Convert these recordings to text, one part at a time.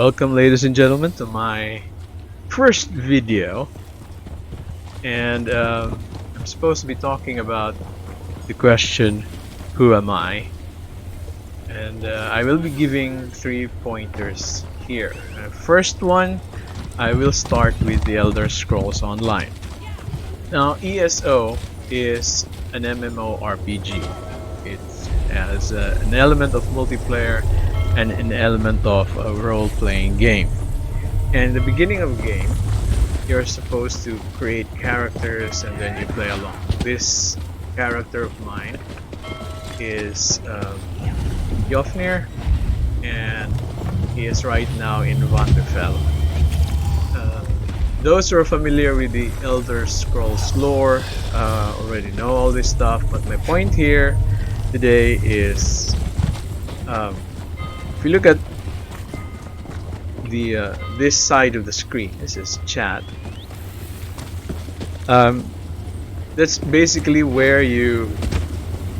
Welcome, ladies and gentlemen, to my first video, and I'm supposed to be talking about the question, who am I? And I will be giving 3 pointers here. First one, I will start with the Elder Scrolls Online. Now, ESO is an MMORPG. It has an element of multiplayer and an element of a role-playing game. And in the beginning of the game, you're supposed to create characters and then you play along. This character of mine is Jofnir, and he is right now in Vanderfell. Those who are familiar with the Elder Scrolls lore already know all this stuff, but my point here today is if you look at the this side of the screen, this is chat. That's basically where you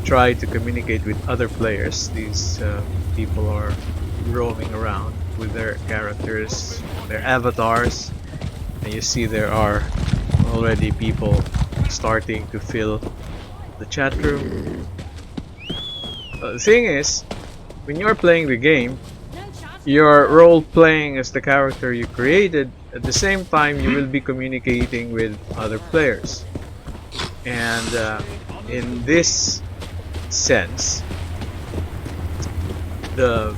try to communicate with other players. These people are roaming around with their characters, their avatars, and you see there are already people starting to fill the chat room. The thing is, when you're playing the game, you're role-playing as the character you created. At the same time, you will be communicating with other players. And in this sense, the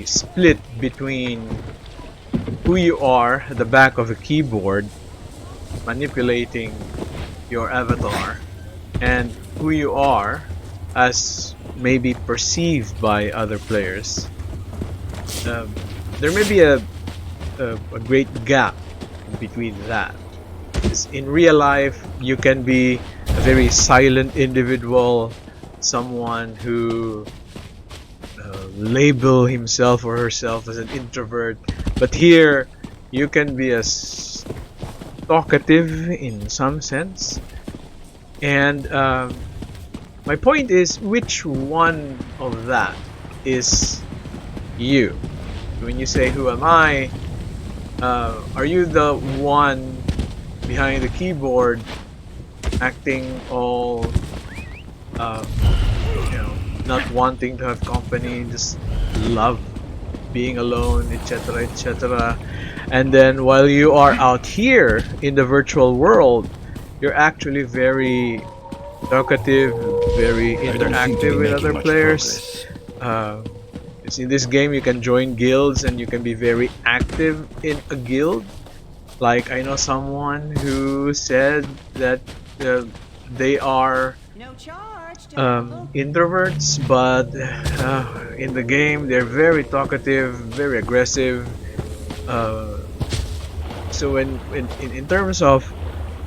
split between who you are at the back of a keyboard, manipulating your avatar, and who you are as maybe perceived by other players. There may be a great gap between that. In real life, you can be a very silent individual, someone who label himself or herself as an introvert, but here you can be as talkative in some sense. And my point is, which one of that is you? When you say, who am I? Are you the one behind the keyboard acting all not wanting to have company, just love being alone, etc., etc., and then while you are out here in the virtual world, you're actually very talkative, very interactive with other players. In this game, you can join guilds and you can be very active in a guild. Like, I know someone who said that they are introverts, but in the game they're very talkative, very aggressive. So in terms of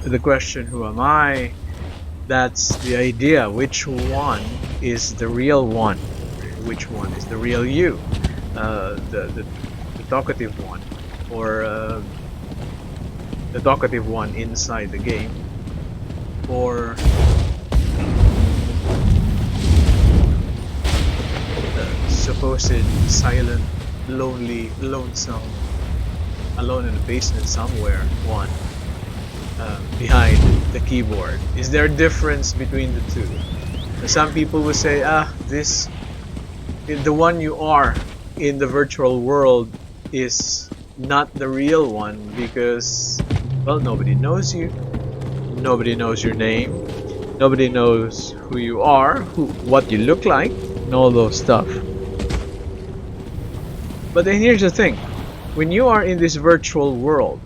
the question, who am I? That's the idea. Which one is the real one? Which one is the real you? The talkative one, or the talkative one inside the game, or the supposed silent, lonely, lonesome, alone in the basement somewhere one behind the keyboard. Is there a difference between the two? Some people will say, the one you are in the virtual world is not the real one because, well, nobody knows you, nobody knows your name, nobody knows who you are, what you look like, and all those stuff. But then here's the thing, when you are in this virtual world,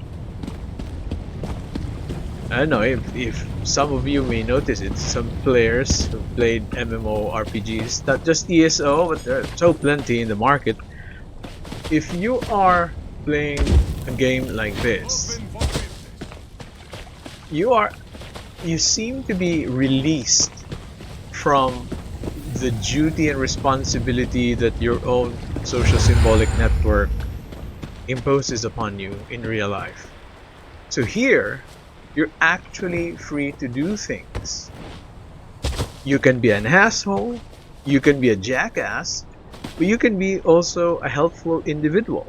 I don't know if some of you may notice it, some players who played MMORPGs, not just ESO, but there are so plenty in the market. If you are playing a game like this, you seem to be released from the duty and responsibility that your own social symbolic network imposes upon you in real life. So here, you're actually free to do things. You can be an asshole, you can be a jackass, But you can be also a helpful individual,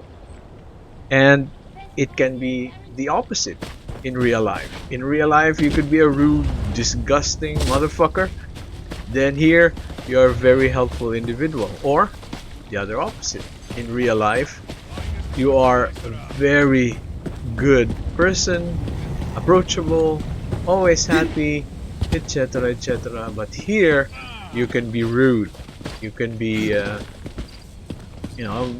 and it can be the opposite in real life. In real life, you could be a rude, disgusting motherfucker. Then here, you're a very helpful individual. Or the other opposite. In real life, you are a very good person, approachable, always happy, etc., etc. But here, you can be rude. You can be, you know,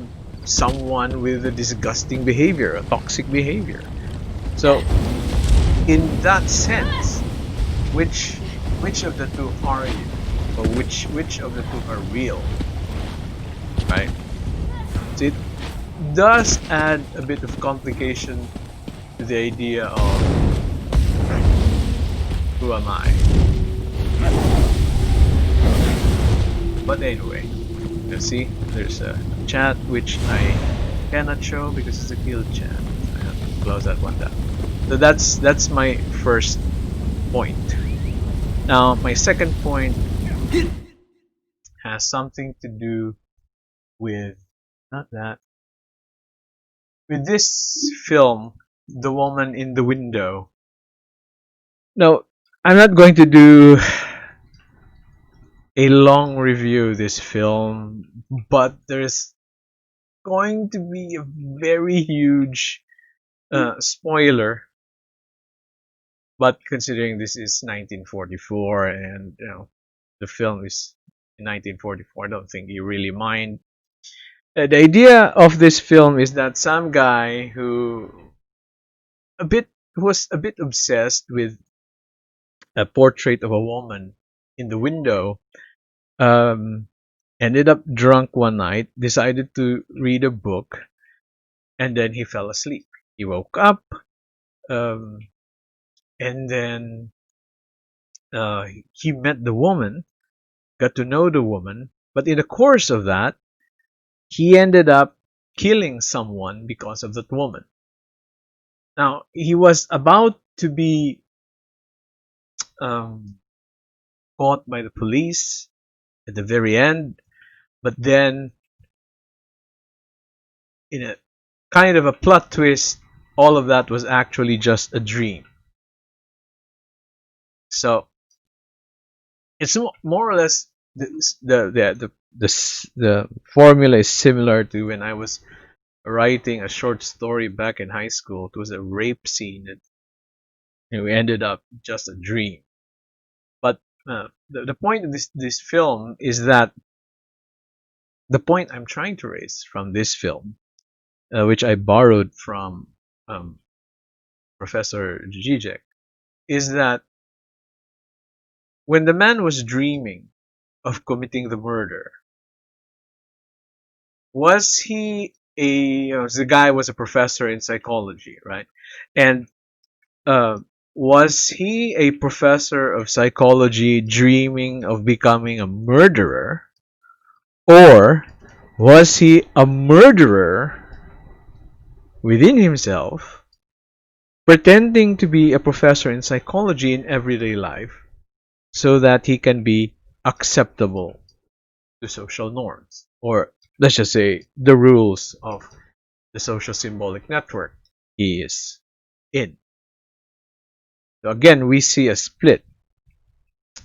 someone with a disgusting behavior, a toxic behavior. So, in that sense, which which of the two are you, or which of the two are real, right? So it does add a bit of complication to the idea of who am I. But anyway, you see, there's a chat which I cannot show because it's a guild chat. I have to close that one down. So that's my first point. Now my second point has something to do with not that with this film, The Woman in the Window. No, I'm not going to do a long review of this film, but there's going to be a very huge spoiler. But considering this is 1944 and the film is in 1944, I don't think you really mind. The idea of this film is that some guy a bit who was a bit obsessed with a portrait of a woman in the window, um, ended up drunk one night, decided to read a book, and then he fell asleep. He woke up, um, and then he met the woman, got to know the woman, but in the course of that, he ended up killing someone because of that woman. Now, he was about to be um, caught by the police at the very end, but then, in a kind of a plot twist, all of that was actually just a dream. So it's more or less the formula is similar to when I was writing a short story back in high school. It was a rape scene that we ended up just a dream. But the point of this film is that the point I'm trying to raise from this film, which I borrowed from Professor Zizek, is that when the man was dreaming of committing the murder, was he the guy was a professor in psychology, right? And uh, was he a professor of psychology dreaming of becoming a murderer, or was he a murderer within himself, pretending to be a professor in psychology in everyday life so that he can be acceptable to social norms, or let's just say the rules of the social symbolic network he is in? So again, we see a split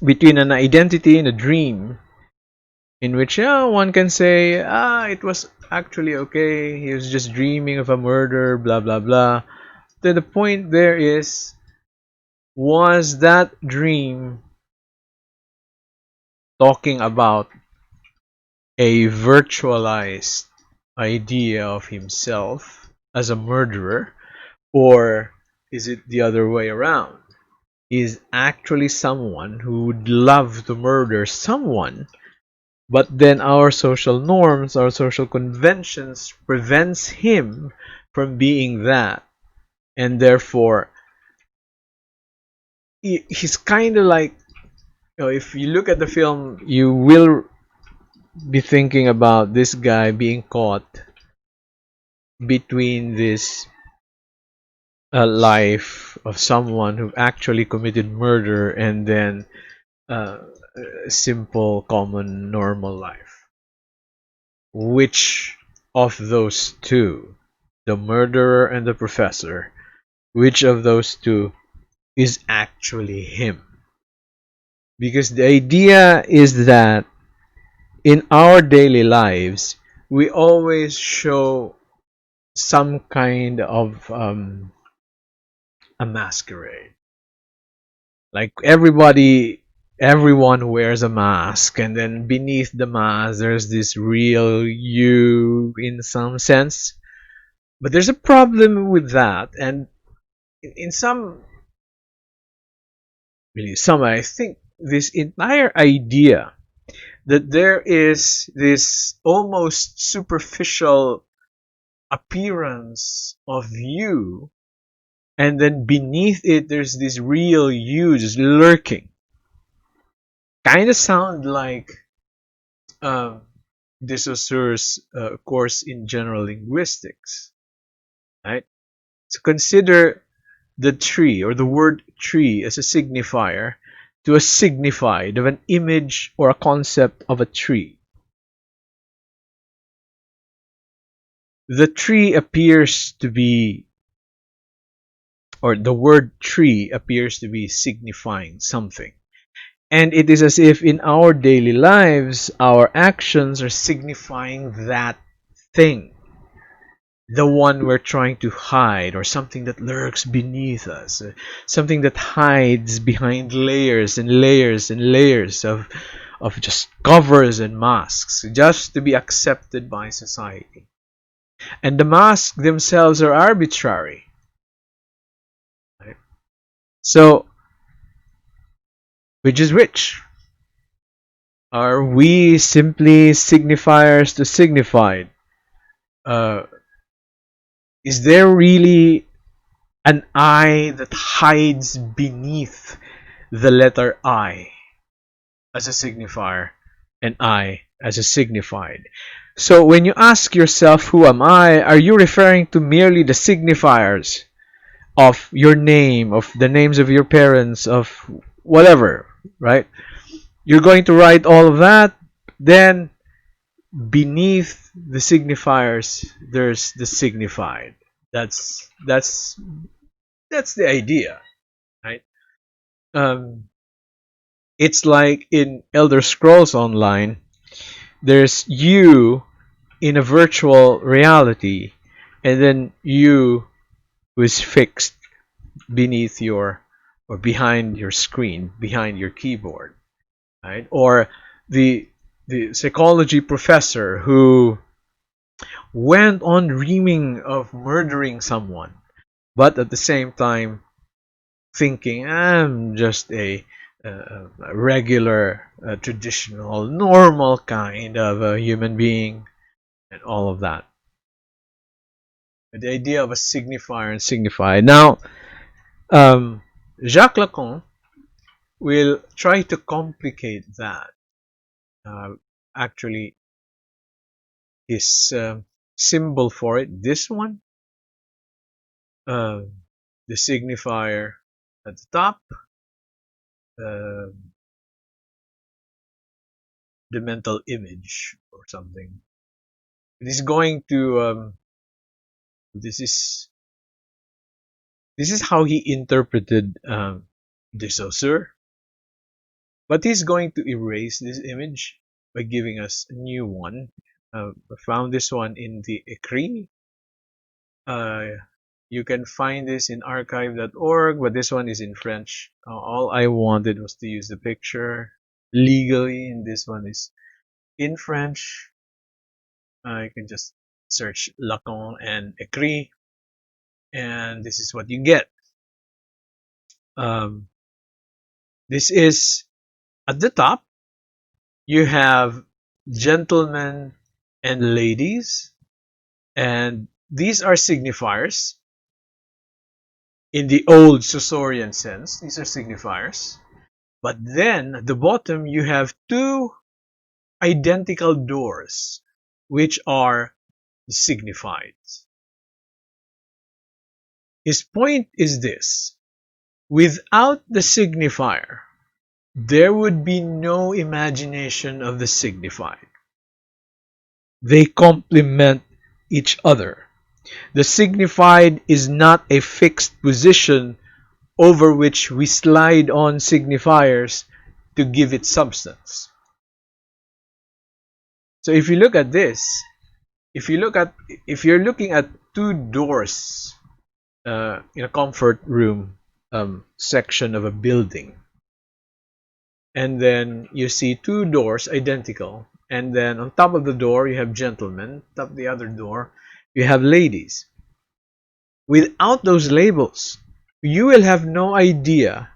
between an identity and a dream, in which one can say, it was actually okay, he was just dreaming of a murder, blah blah blah. Then the point there is, was that dream talking about a virtualized idea of himself as a murderer, or is it the other way around? Is actually someone who would love to murder someone, but then our social norms, our social conventions prevents him from being that, and therefore he's kind of like, if you look at the film, you will be thinking about this guy being caught between this life of someone who actually committed murder and then uh, simple, common, normal life. which of those two, the murderer and the professor, which of those two is actually him? Because the idea is that in our daily lives, we always show some kind of a masquerade. Like everyone wears a mask, and then beneath the mask, there's this real you in some sense. But there's a problem with that, and in some, really, some, I think this entire idea that there is this almost superficial appearance of you, and then beneath it there's this real you just lurking, kind of sound like um, de Saussure's course in general linguistics, right? So consider the tree or the word tree as a signifier to a signified of an image or a concept of a tree. The tree appears to be, or the word tree appears to be signifying something. And it is as if in our daily lives, our actions are signifying that thing, the one we're trying to hide, or something that lurks beneath us, something that hides behind layers and layers and layers of just covers and masks, just to be accepted by society. And the masks themselves are arbitrary. Right? So, which is which? Are we simply signifiers to signified? Uh, is there really an I that hides beneath the letter I as a signifier and I as a signified? So when you ask yourself, who am I? Are you referring to merely the signifiers of your name, of the names of your parents, of whatever, right? You're going to write all of that, then beneath the signifiers there's the signified. That's the idea, right? um it's like in Elder Scrolls Online, there's you in a virtual reality, and then you who is fixed beneath your, or behind your screen, behind your keyboard, right? Or the psychology professor who went on dreaming of murdering someone, but at the same time thinking, I'm just a regular, traditional, normal kind of a human being, and all of that. The idea of a signifier and signified. Now, Jacques Lacan will try to complicate that. Uh, Actually, his symbol for it, this one, uh, the signifier at the top, uh, the mental image or something. It is going to this is how he interpreted de Saussure, but he's going to erase this image by giving us a new one. I found this one in the Écrit. Uh, you can find this in archive.org, but this one is in French. All I wanted was to use the picture legally, and this one is in French. You can just search Lacan and Écrit, and this is what you get. Um, this is at the top. You have gentlemen and ladies, and these are signifiers in the old Saussurean sense. These are signifiers. But then at the bottom you have two identical doors, which are signified. His point is this: without the signifier, there would be no imagination of the signified. They complement each other. The signified is not a fixed position over which we slide on signifiers to give it substance. So if you look at this, if you're looking at two doors in a comfort room section of a building, and then you see two doors identical, and then on top of the door you have gentlemen, top of the other door you have ladies. Without those labels, you will have no idea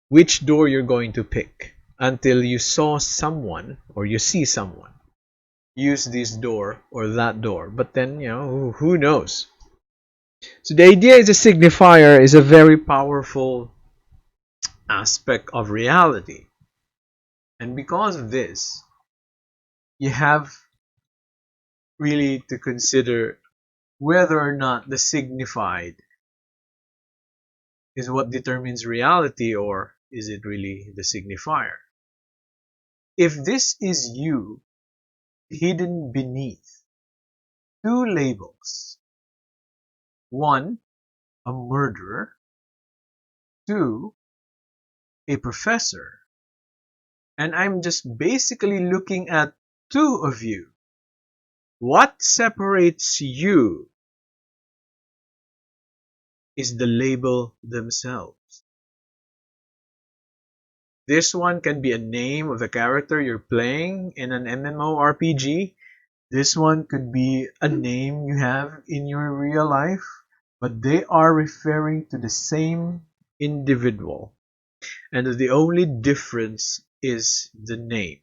which door you're going to pick until you saw someone or you see someone use this door or that door. But then, who knows? So the idea is a signifier is a very powerful aspect of reality. And because of this, you have really to consider whether or not the signified is what determines reality, or is it really the signifier? If this is you hidden beneath two labels, one, a murderer, two, a professor, and I'm just basically looking at two of you, what separates you is the label themselves. This one can be a name of the character you're playing in an MMORPG. This one could be a name you have in your real life, but they are referring to the same individual. And the only difference is the name,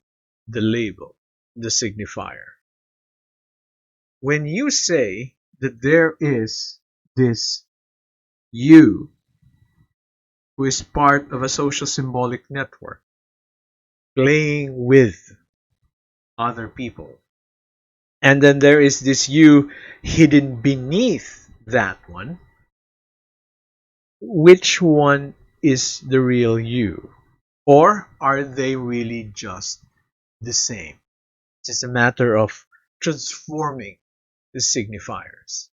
the label, the signifier. When you say that there is this you who is part of a social symbolic network playing with other people, and then there is this you hidden beneath that one, which one is the real you? Or are they really just the same? It's just a matter of transforming the signifiers.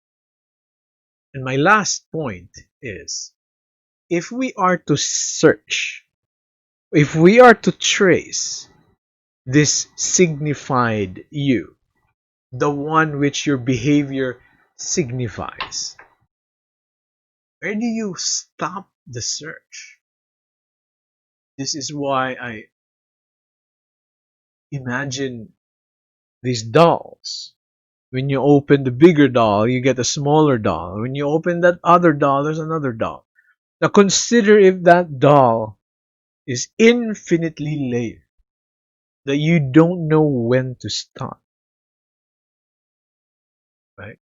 And my last point is, if we are to search, if we are to trace this signified you, the one which your behavior signifies, where do you stop the search? This is why I imagine these dolls. When you open the bigger doll, you get a smaller doll. When you open that other doll, there's another doll. Now consider if that doll is infinitely layered, that you don't know when to stop, right?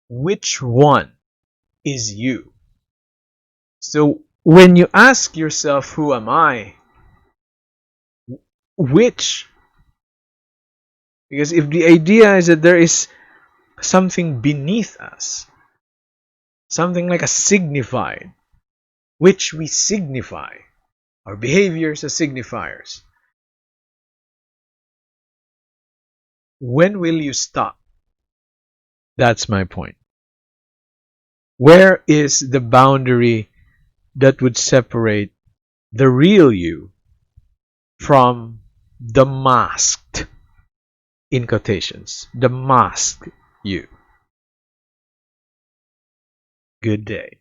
Which one is you? So when you ask yourself, who am I? Which? Because if the idea is that there is something beneath us, something like a signified, which we signify, our behaviors as signifiers, when will you stop? That's my point. Where is the boundary that would separate the real you from the masked, in quotations, the masked you? Good day.